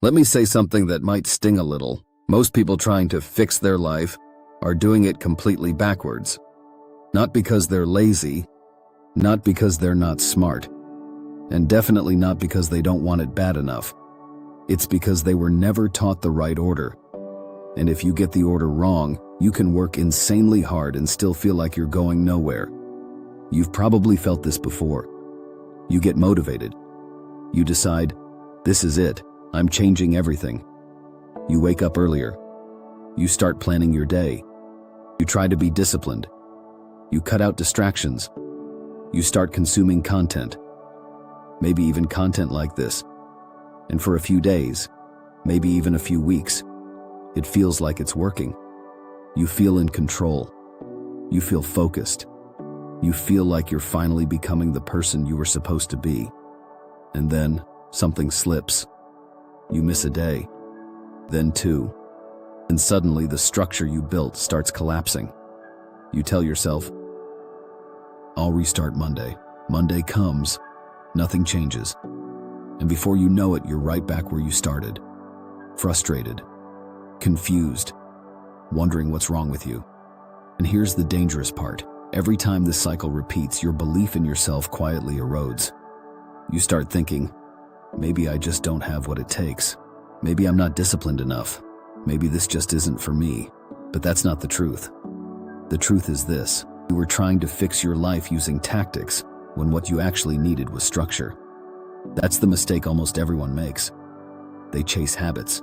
Let me say something that might sting a little. Most people trying to fix their life are doing it completely backwards. Not because they're lazy, not because they're not smart, and definitely not because they don't want it bad enough. It's because they were never taught the right order. And if you get the order wrong, you can work insanely hard and still feel like you're going nowhere. You've probably felt this before. You get motivated. You decide, this is it, I'm changing everything. You wake up earlier. You start planning your day. You try to be disciplined. You cut out distractions. You start consuming content. Maybe even content like this. And for a few days, maybe even a few weeks, it feels like it's working. You feel in control. You feel focused. You feel like you're finally becoming the person you were supposed to be. And then something slips. You miss a day, then two, and suddenly the structure you built starts collapsing. You tell yourself, I'll restart Monday. Monday comes, nothing changes. And before you know it, you're right back where you started. Frustrated, confused, wondering what's wrong with you. And here's the dangerous part. Every time this cycle repeats, your belief in yourself quietly erodes. You start thinking, maybe I just don't have what it takes. Maybe I'm not disciplined enough. Maybe this just isn't for me. But that's not the truth. The truth is this. You were trying to fix your life using tactics when what you actually needed was structure. That's the mistake almost everyone makes. They chase habits.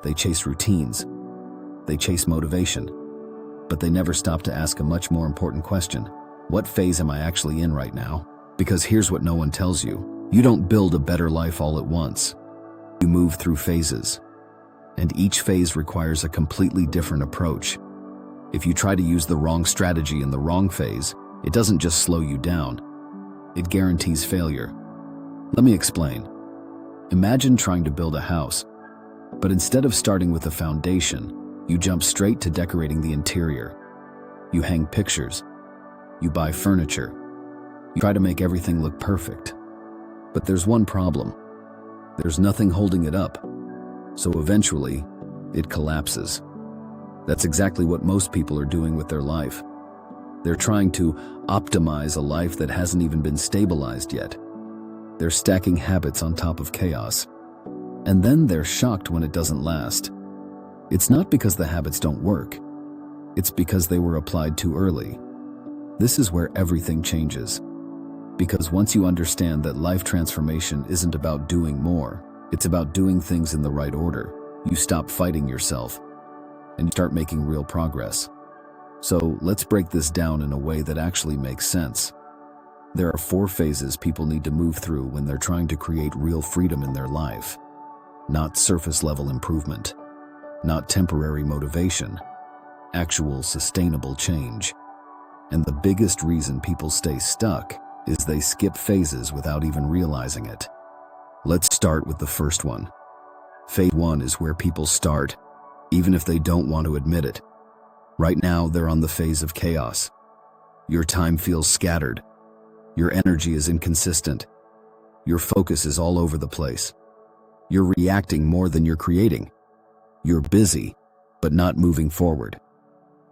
They chase routines. They chase motivation. But they never stop to ask a much more important question. What phase am I actually in right now? Because here's what no one tells you. You don't build a better life all at once. You move through phases. And each phase requires a completely different approach. If you try to use the wrong strategy in the wrong phase, it doesn't just slow you down. It guarantees failure. Let me explain. Imagine trying to build a house, but instead of starting with the foundation, you jump straight to decorating the interior. You hang pictures. You buy furniture. You try to make everything look perfect. But there's one problem. There's nothing holding it up. So eventually, it collapses. That's exactly what most people are doing with their life. They're trying to optimize a life that hasn't even been stabilized yet. They're stacking habits on top of chaos. And then they're shocked when it doesn't last. It's not because the habits don't work. It's because they were applied too early. This is where everything changes. Because once you understand that life transformation isn't about doing more, it's about doing things in the right order, you stop fighting yourself and you start making real progress. So let's break this down in a way that actually makes sense. There are 4 phases people need to move through when they're trying to create real freedom in their life. Not surface-level improvement. Not temporary motivation. Actual sustainable change. And the biggest reason people stay stuck is they skip phases without even realizing it. Let's start with the first one. Phase 1 is where people start, even if they don't want to admit it. Right now, they're on the phase of chaos. Your time feels scattered. Your energy is inconsistent. Your focus is all over the place. You're reacting more than you're creating. You're busy, but not moving forward.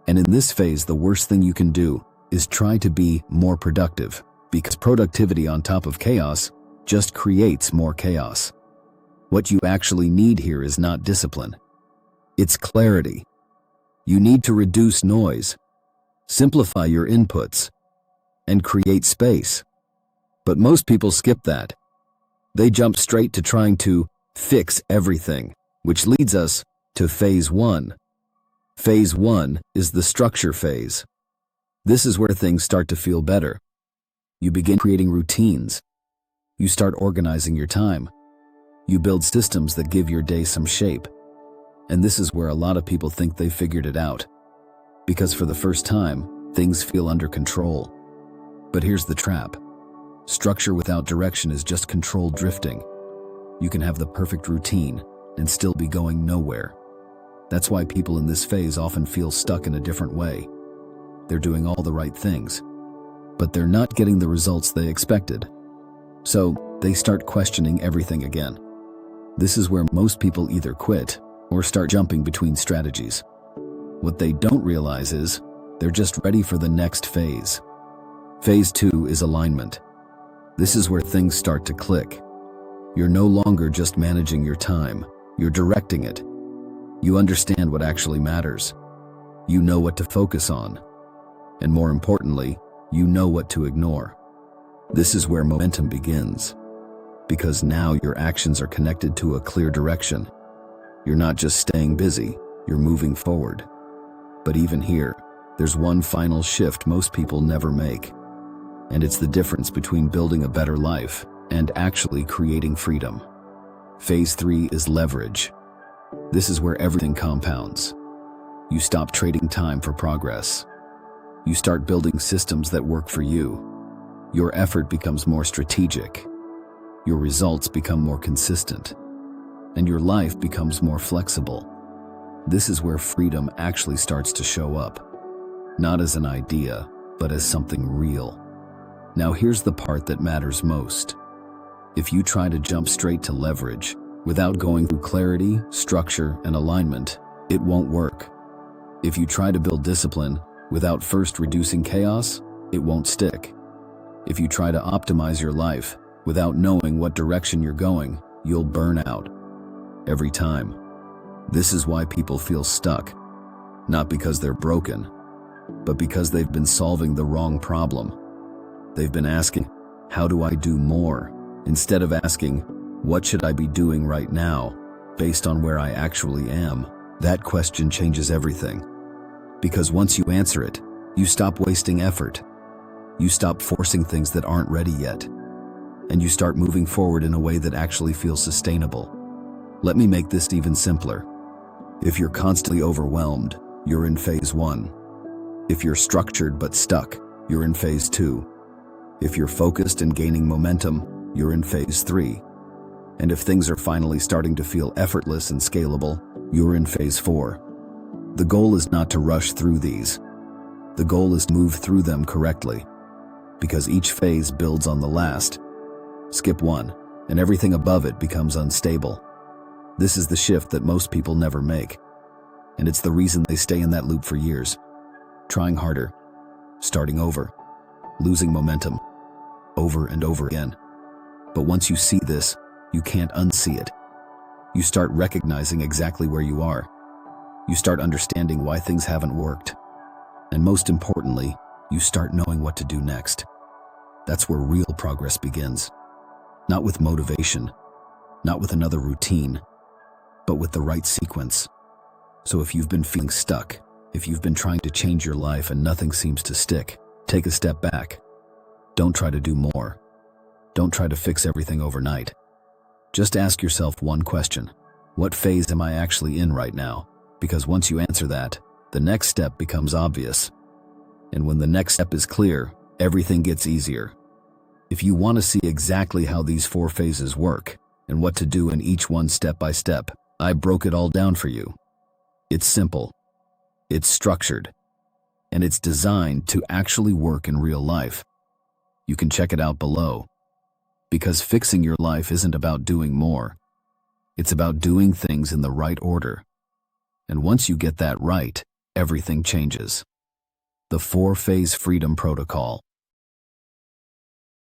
And in this phase, the worst thing you can do is try to be more productive, because productivity on top of chaos just creates more chaos. What you actually need here is not discipline. It's clarity. You need to reduce noise, simplify your inputs, and create space. But most people skip that. They jump straight to trying to fix everything, which leads us to phase 1. Phase 1 is the structure phase. This is where things start to feel better. You begin creating routines. You start organizing your time. You build systems that give your day some shape. And this is where a lot of people think they've figured it out. Because for the first time, things feel under control. But here's the trap. Structure without direction is just controlled drifting. You can have the perfect routine and still be going nowhere. That's why people in this phase often feel stuck in a different way. They're doing all the right things, but they're not getting the results they expected. So they start questioning everything again. This is where most people either quit or start jumping between strategies. What they don't realize is they're just ready for the next phase. Phase 2 is alignment. This is where things start to click. You're no longer just managing your time, you're directing it. You understand what actually matters. You know what to focus on. And more importantly, you know what to ignore. This is where momentum begins. Because now your actions are connected to a clear direction. You're not just staying busy, you're moving forward. But even here, there's one final shift most people never make. And it's the difference between building a better life and actually creating freedom. Phase 3 is leverage. This is where everything compounds. You stop trading time for progress. You start building systems that work for you. Your effort becomes more strategic. Your results become more consistent. And your life becomes more flexible. This is where freedom actually starts to show up. Not as an idea, but as something real. Now here's the part that matters most. If you try to jump straight to leverage, without going through clarity, structure, and alignment, it won't work. If you try to build discipline without first reducing chaos, it won't stick. If you try to optimize your life without knowing what direction you're going, you'll burn out. Every time. This is why people feel stuck. Not because they're broken, but because they've been solving the wrong problem. They've been asking, how do I do more? Instead of asking, what should I be doing right now, based on where I actually am? That question changes everything. Because once you answer it, you stop wasting effort. You stop forcing things that aren't ready yet. And you start moving forward in a way that actually feels sustainable. Let me make this even simpler. If you're constantly overwhelmed, you're in phase 1. If you're structured but stuck, you're in phase 2. If you're focused and gaining momentum, you're in phase 3. And if things are finally starting to feel effortless and scalable, you're in phase 4. The goal is not to rush through these. The goal is to move through them correctly. Because each phase builds on the last. Skip one, and everything above it becomes unstable. This is the shift that most people never make. And it's the reason they stay in that loop for years. Trying harder, starting over, losing momentum, over and over again. But once you see this, you can't unsee it. You start recognizing exactly where you are. You start understanding why things haven't worked. And most importantly, you start knowing what to do next. That's where real progress begins. Not with motivation, not with another routine, but with the right sequence. So if you've been feeling stuck, if you've been trying to change your life and nothing seems to stick, take a step back. Don't try to do more. Don't try to fix everything overnight. Just ask yourself one question. What phase am I actually in right now? Because once you answer that, the next step becomes obvious. And when the next step is clear, everything gets easier. If you want to see exactly how these 4 phases work and what to do in each one step by step, I broke it all down for you. It's simple, it's structured, and it's designed to actually work in real life. You can check it out below. Because fixing your life isn't about doing more. It's about doing things in the right order. And once you get that right, everything changes. The 4-phase freedom protocol.